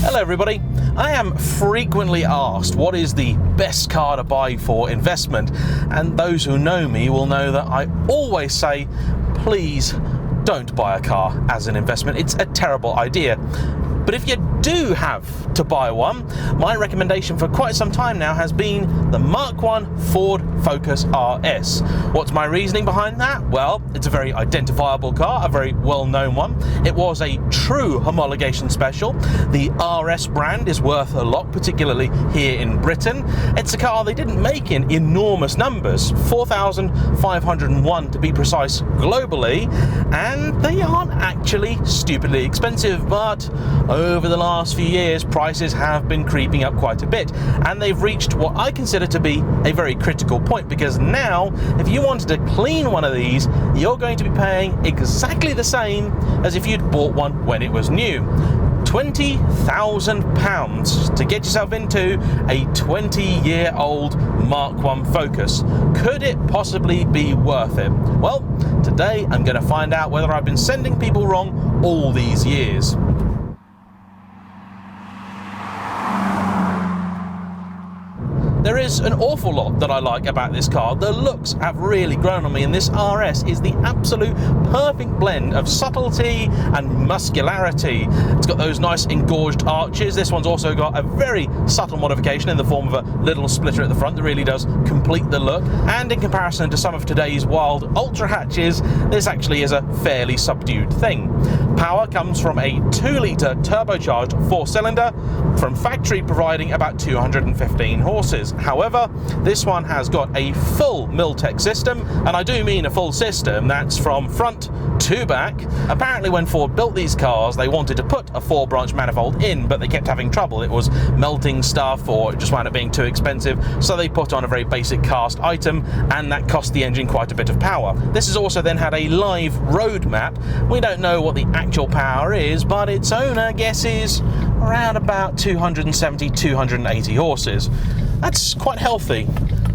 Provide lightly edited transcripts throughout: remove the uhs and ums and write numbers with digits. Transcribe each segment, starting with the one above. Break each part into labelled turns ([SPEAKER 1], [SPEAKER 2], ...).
[SPEAKER 1] Hello everybody. I am frequently asked what is the best car to buy for investment, and those who know me will know that I always say, please don't buy a car as an investment. It's a terrible idea. But if you do have to buy one, my recommendation for quite some time now has been the Mk1 Ford Focus RS. What's my reasoning behind that? Well, it's a very identifiable car, a very well-known one. It was a true homologation special. The RS brand is worth a lot, particularly here in Britain. It's a car they didn't make in enormous numbers, 4,501 to be precise globally, and they aren't actually stupidly expensive, but over the last few years, prices have been creeping up quite a bit, and they've reached what I consider to be a very critical point, because now, if you wanted to clean one of these, you're going to be paying exactly the same as if you'd bought one when it was new. £20,000 to get yourself into a 20-year-old Mk1 Focus. Could it possibly be worth it? Well, today I'm going to find out whether I've been sending people wrong all these years. There is an awful lot that I like about this car. The looks have really grown on me, and this RS is the absolute perfect blend of subtlety and muscularity. It's got those nice engorged arches. This one's also got a very subtle modification in the form of a little splitter at the front that really does complete the look. And in comparison to some of today's wild ultra hatches, this actually is a fairly subdued thing. Power comes from a 2-litre turbocharged 4-cylinder from factory, providing about 215 horses. However, this one has got a full Miltech system, and I do mean a full system. That's from front to back. Apparently when Ford built these cars, they wanted to put a 4-branch manifold in, but they kept having trouble. It was melting stuff, or it just wound up being too expensive, so they put on a very basic cast item, and that cost the engine quite a bit of power. This has also then had a live road map. We don't know what the actual power is, but its owner guesses around about 270, 280 horses. That's quite healthy.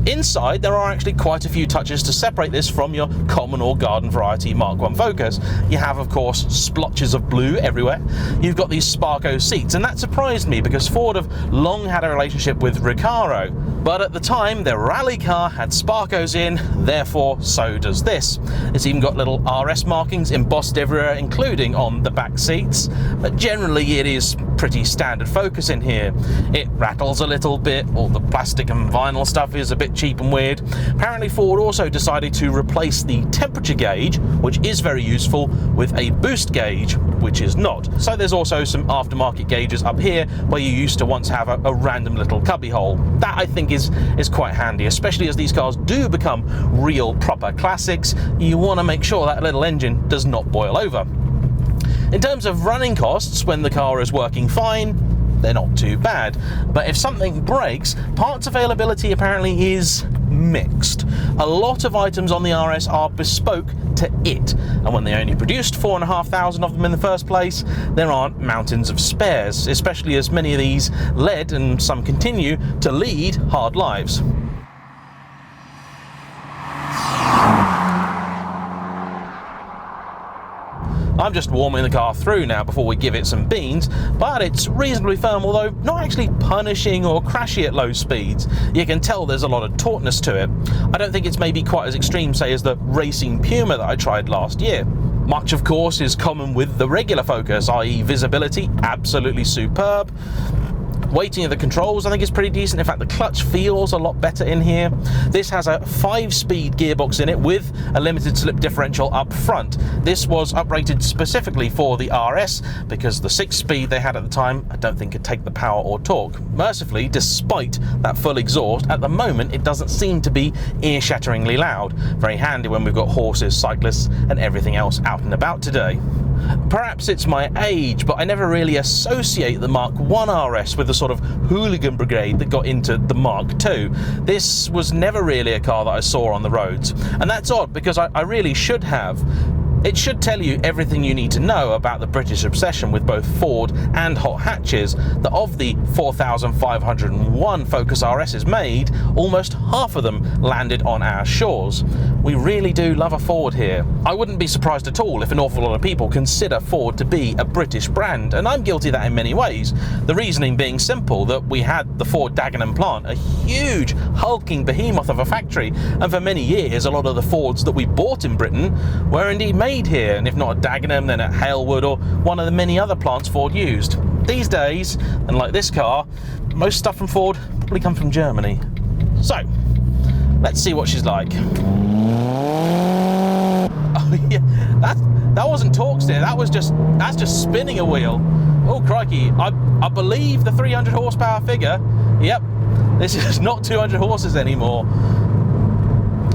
[SPEAKER 1] Inside, there are actually quite a few touches to separate this from your common or garden variety Mk1 Focus. You have, of course, splotches of blue everywhere. You've got these Sparco seats, and that surprised me because Ford have long had a relationship with Recaro. But at the time, their rally car had Sparcos in, therefore so does this. It's even got little RS markings embossed everywhere, including on the back seats. But generally, it is pretty standard Focus in here. It rattles a little bit, all the plastic and vinyl stuff is a bit cheap and weird. Apparently Ford also decided to replace the temperature gauge, which is very useful, with a boost gauge, which is not. So there's also some aftermarket gauges up here where you used to once have a random little cubby hole. That I think is quite handy, especially as these cars do become real proper classics. You want to make sure that little engine does not boil over. In terms of running costs, when the car is working fine, they're not too bad. But if something breaks, parts availability apparently is mixed. A lot of items on the RS are bespoke to it, and when they only produced 4,500 of them in the first place, there aren't mountains of spares, especially as many of these led, and some continue to lead, hard lives. I'm just warming the car through now before we give it some beans, but it's reasonably firm, although not actually punishing or crashy at low speeds. You can tell there's a lot of tautness to it. I don't think it's maybe quite as extreme, say, as the Racing Puma that I tried last year. Much, of course, is common with the regular Focus, i.e. visibility, absolutely superb. Weighting of the controls I think is pretty decent. In fact, the clutch feels a lot better in here. This has a 5-speed gearbox in it with a limited slip differential up front. This was uprated specifically for the RS because the 6-speed they had at the time I don't think could take the power or torque. Mercifully, despite that full exhaust, at the moment it doesn't seem to be ear-shatteringly loud. Very handy when we've got horses, cyclists and everything else out and about today. Perhaps it's my age, but I never really associate the Mk1 RS with the sort of hooligan brigade that got into the Mark II. This was never really a car that I saw on the roads, and that's odd because I really should have. It should tell you everything you need to know about the British obsession with both Ford and hot hatches, that of the 4,501 Focus RSs made, almost half of them landed on our shores. We really do love a Ford here. I wouldn't be surprised at all if an awful lot of people consider Ford to be a British brand, and I'm guilty of that in many ways. The reasoning being simple, that we had the Ford Dagenham plant, a huge hulking behemoth of a factory, and for many years a lot of the Fords that we bought in Britain were indeed made here, and if not at Dagenham, then at Halewood or one of the many other plants Ford used. These days, and like this car, most stuff from Ford probably comes from Germany. So, let's see what she's like. Oh yeah, that wasn't torque steer, that's just spinning a wheel. Oh crikey, I believe the 300 horsepower figure, yep, this is not 200 horses anymore.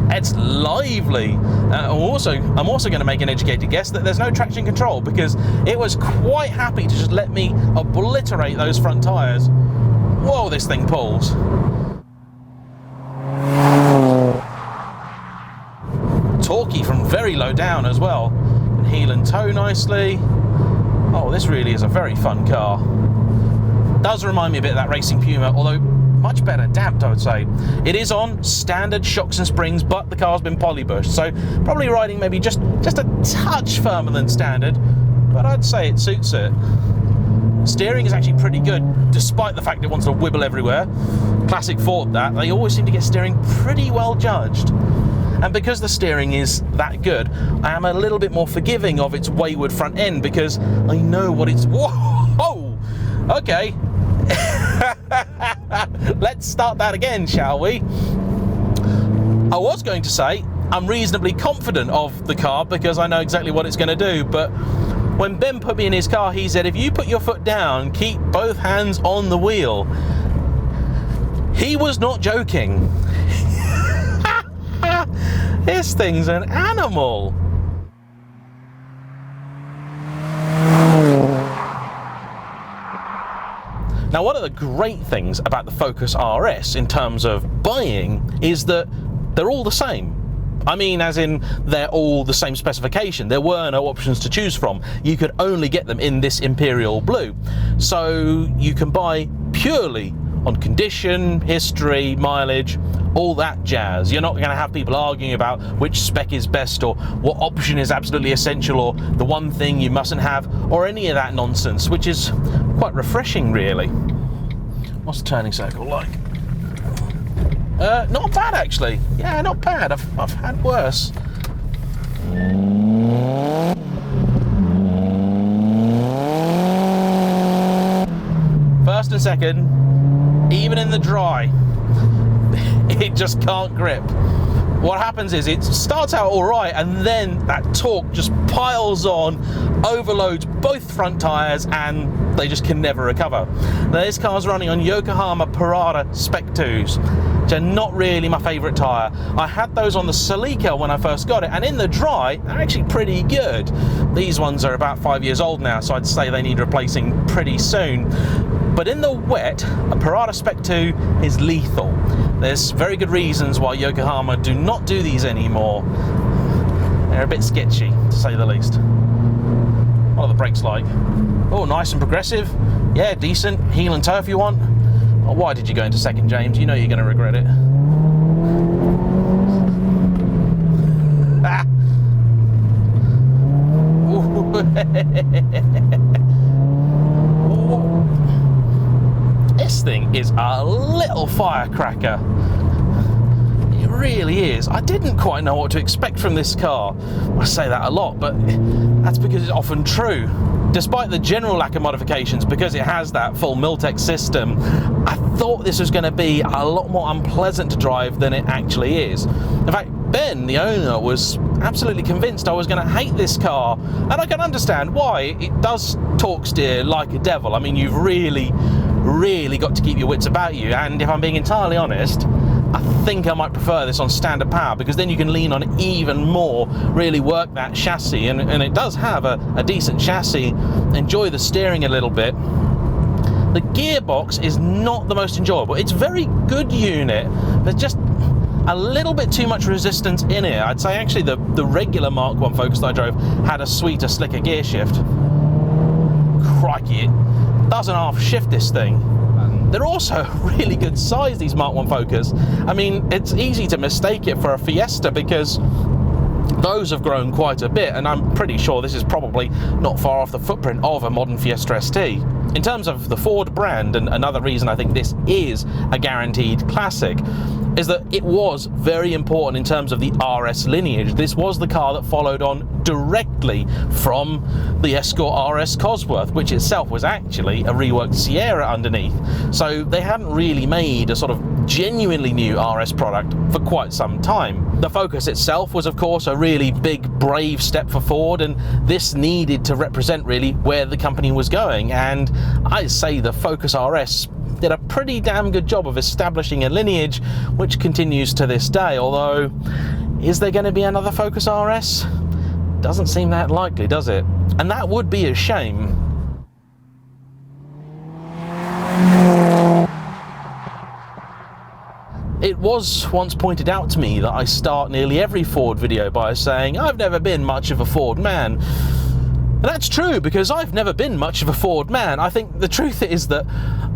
[SPEAKER 1] It's lively. I'm also going to make an educated guess that there's no traction control, because it was quite happy to just let me obliterate those front tyres. Whoa, this thing pulls. Torquey from very low down as well. And heel and toe nicely. Oh, this really is a very fun car. Does remind me a bit of that Racing Puma, although much better damped, I would say. It is on standard shocks and springs, but the car's been polybushed, so probably riding maybe just a touch firmer than standard, but I'd say it suits it. Steering is actually pretty good, despite the fact it wants to wibble everywhere. Classic Ford that. They always seem to get steering pretty well judged. And because the steering is that good, I am a little bit more forgiving of its wayward front end, because I know what it's... Whoa! Okay. Let's start that again, shall we? I was going to say I'm reasonably confident of the car because I know exactly what it's going to do, but when Ben put me in his car, he said, if you put your foot down, keep both hands on the wheel. He was not joking. This thing's an animal. Now, one of the great things about the Focus RS in terms of buying is that they're all the same. I mean, as in, they're all the same specification. There were no options to choose from. You could only get them in this Imperial Blue. So you can buy purely on condition, history, mileage, all that jazz. You're not going to have people arguing about which spec is best or what option is absolutely essential or the one thing you mustn't have or any of that nonsense, which is quite refreshing, really. What's the turning circle like? Not bad, actually. Yeah, not bad. I've had worse. First and second, even in the dry, it just can't grip. What happens is it starts out all right, and then that torque just piles on, overloads both front tyres, and they just can never recover. Now, this car's running on Yokohama Parada Spec 2s, which are not really my favourite tyre. I had those on the Celica when I first got it, and in the dry, they're actually pretty good. These ones are about 5 years old now, so I'd say they need replacing pretty soon. But in the wet, a Parada Spec 2 is lethal. There's very good reasons why Yokohama do not do these anymore. They're a bit sketchy, to say the least. What are the brakes like? Oh, nice and progressive. Yeah, decent. Heel and toe if you want. Oh, why did you go into second, James? You know you're going to regret it. Ah. This thing is a little firecracker. It really is. I didn't quite know what to expect from this car. I say that a lot, but that's because it's often true. Despite the general lack of modifications, because it has that full Miltech system, I thought this was going to be a lot more unpleasant to drive than it actually is. In fact, Ben, the owner, was absolutely convinced I was going to hate this car, and I can understand why. It does torque steer like a devil. I mean, you've really got to keep your wits about you, and if I'm being entirely honest, I think I might prefer this on standard power, because then you can lean on it even more, really work that chassis, and it does have a decent chassis. Enjoy the steering a little bit. The gearbox is not the most enjoyable. It's a very good unit, but just a little bit too much resistance in here. I'd say actually the regular Mark 1 Focus that I drove had a sweeter, slicker gear shift. Crikey, it doesn't half shift this thing. They're also really good size, these Mark 1 Focus. I mean, it's easy to mistake it for a Fiesta because those have grown quite a bit, and I'm pretty sure this is probably not far off the footprint of a modern Fiesta ST. In terms of the Ford brand, and another reason I think this is a guaranteed classic, is that it was very important in terms of the RS lineage. This was the car that followed on directly from the Escort RS Cosworth, which itself was actually a reworked Sierra underneath. So they hadn't really made a sort of genuinely new RS product for quite some time. The Focus itself was, of course, a really big, brave step for Ford, and this needed to represent really where the company was going. And I say the Focus RS did a pretty damn good job of establishing a lineage which continues to this day, although is there going to be another Focus RS? Doesn't seem that likely, does it? And that would be a shame. It was once pointed out to me that I start nearly every Ford video by saying I've never been much of a Ford man. And that's true, because I've never been much of a Ford man. I think the truth is that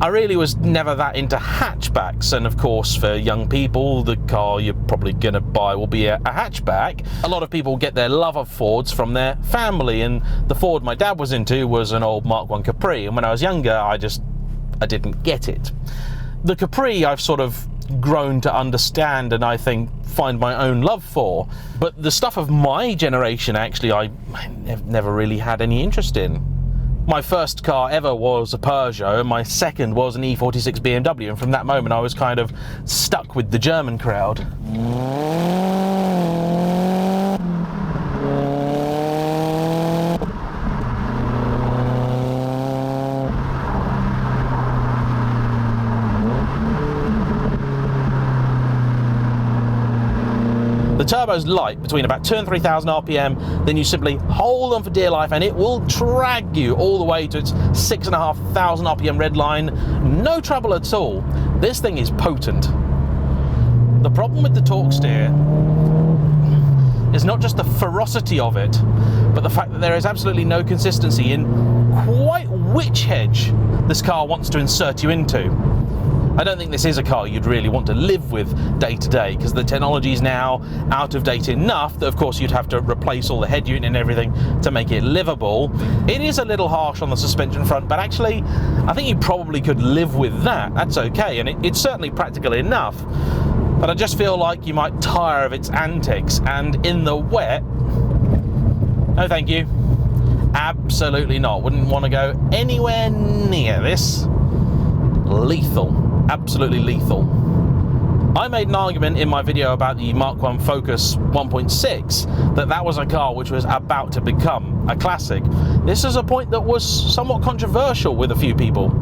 [SPEAKER 1] I really was never that into hatchbacks, and of course for young people the car you're probably going to buy will be a hatchback. A lot of people get their love of Fords from their family, and the Ford my dad was into was an old Mark 1 Capri, and when I was younger I didn't get it. The Capri I've sort of grown to understand and I think find my own love for, but the stuff of my generation actually I never really had any interest in. My first car ever was a Peugeot, and my second was an E46 BMW, and from that moment I was kind of stuck with the German crowd. The turbo's light between about 2,000 and 3,000 RPM, then you simply hold on for dear life and it will drag you all the way to its 6,500 RPM red line. No trouble at all. This thing is potent. The problem with the torque steer is not just the ferocity of it, but the fact that there is absolutely no consistency in quite which hedge this car wants to insert you into. I don't think this is a car you'd really want to live with day to day, because the technology is now out of date enough that of course you'd have to replace all the head unit and everything to make it livable. It is a little harsh on the suspension front, but actually I think you probably could live with that. That's okay, and it's certainly practical enough, but I just feel like you might tire of its antics, and in the wet, no thank you. Absolutely not. Wouldn't want to go anywhere near this. Lethal. Absolutely lethal. I made an argument in my video about the Mark 1 Focus 1.6 that was a car which was about to become a classic. This is a point that was somewhat controversial with a few people.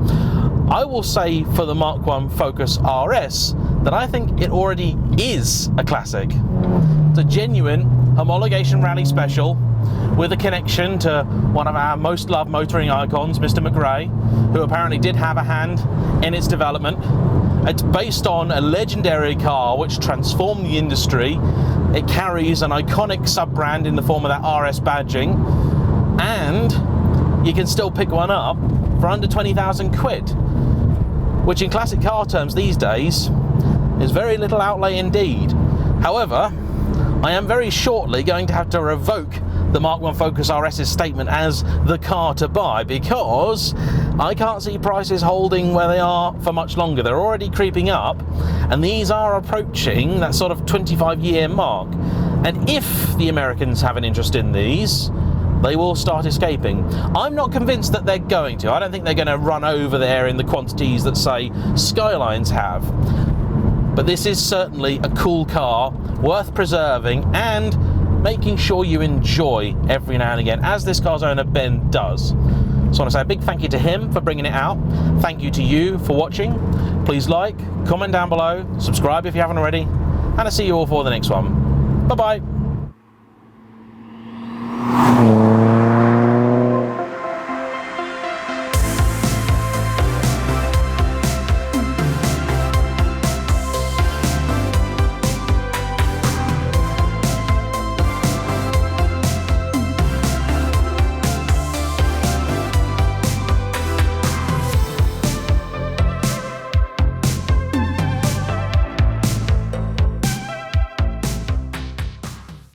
[SPEAKER 1] I will say for the Mark 1 Focus RS that I think it already is a classic. It's a genuine homologation rally special with a connection to one of our most loved motoring icons, Mr. McRae, who apparently did have a hand in its development. It's based on a legendary car which transformed the industry. It carries an iconic sub-brand in the form of that RS badging, and you can still pick one up for under 20,000 quid, which in classic car terms these days is very little outlay indeed. However, I am very shortly going to have to revoke the Mark 1 Focus RS's statement as the car to buy, because I can't see prices holding where they are for much longer. They're already creeping up, and these are approaching that sort of 25-year mark. And if the Americans have an interest in these, they will start escaping. I'm not convinced that they're going to. I don't think they're going to run over there in the quantities that, say, Skylines have. But this is certainly a cool car, worth preserving and making sure you enjoy every now and again, as this car's owner Ben does. So I want to say a big thank you to him for bringing it out. Thank you to you for watching. Please like, comment down below, subscribe if you haven't already, and I'll see you all for the next one. Bye bye.